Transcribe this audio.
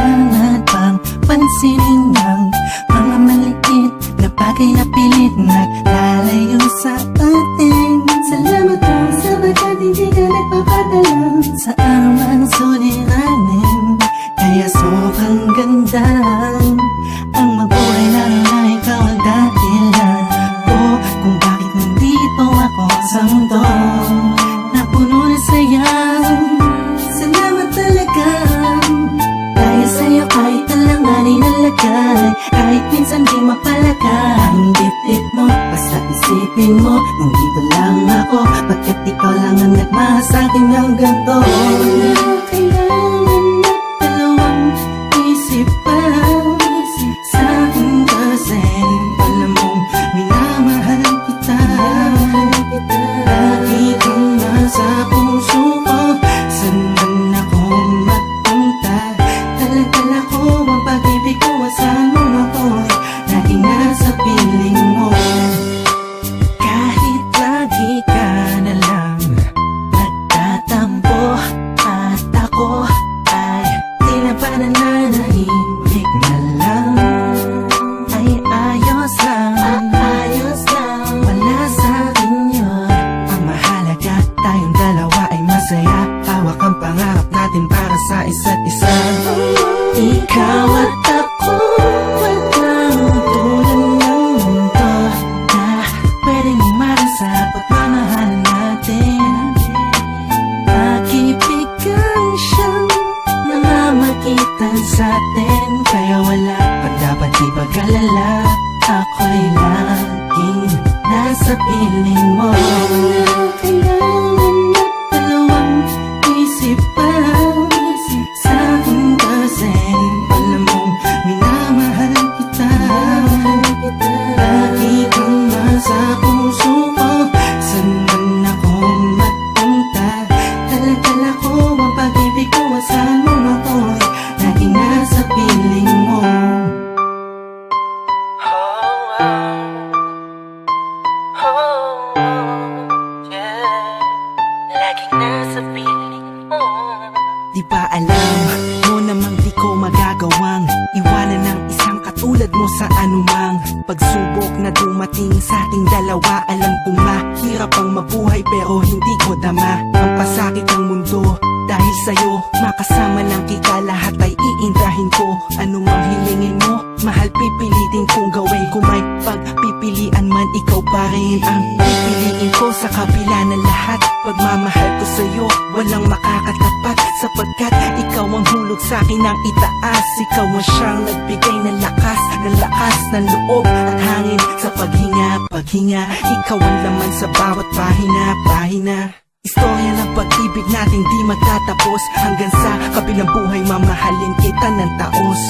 kailangan pang pansinin ang mga maliit na bagay na pilit naglalayo sa atin. Salamat ka sapagkat hindi ka nagpapadala sa anumang suliranin. Kaya sobrang ganda ang mabuhay na ikaw ang dahilan ko kung bakit nandito ako sa mundo na puno na saya. Salamat talaga dahil sa'yo kahit alanganin nalagay, kahit minsan di mapalagay ang dibdib mo, basta isipin mo nandito lang ako, bakit ikaw lang ang nagmahal sa'kin ng ganito. Kailangan na dalawang isip pa sa'kin kasi alam mong minamahal kita. Lagi kang nasa puso ko, saan man ako magpunta, dala-dala ko ang pag-ibig ko, saan mo ako'y laging nasa piling mo. Kahit lagi ka na lang nagtatampo at ako ay di na ba nananahimik na lang, ay ayos lang, wala sa'kin yun. Ang mahalaga tayong dalawa ay masaya, hawak ang pangarap natin para sa isa't isa. Ikaw at ako, walang tulad ng mundo na pwedeng umarang sa pagmamahalan natin. Pag-ibigan siyang namamagitan sa'tin, kaya wala pa dapat ipag-alala, ako'y laging nasa piling mo. Kailangan na dalawang isip pa sa'kin kasi alam mong minamahal kita. Lagi kang nasa puso ko, saan man ako magpunta, dala-dala ko ang pag-ibig ko, saan mo ako'y laging nasa piling mo. Laging nasa piling mo. Di ba alam mo namang di ko magagawang iwanan ng isang katulad mo sa anumang pagsubok na dumating sa ating dalawa. Alam kong mahirap ang mabuhay pero hindi ko dama ang pasakit ng mundo. Dahil sa'yo, makasama lang kita, lahat ay iindahin ko. Anumang hilingin mo, mahal pipilitin kong gawin. Kung may pagpipilian man, ikaw pa rin ang pipiliin ko sa kabila ng lahat. Pagmamahal ko sa'yo, walang makakatapat, sapagkat ikaw ang hulog sa'kin ng itaas. Ikaw ang siyang nagbigay ng lakas ng loob at hangin sa paghinga. Ikaw ang laman sa bawat pahina. Istorya ng pag-ibig natin di magtatapos, hanggang sa kabilang buhay mamahalin kita ng taos.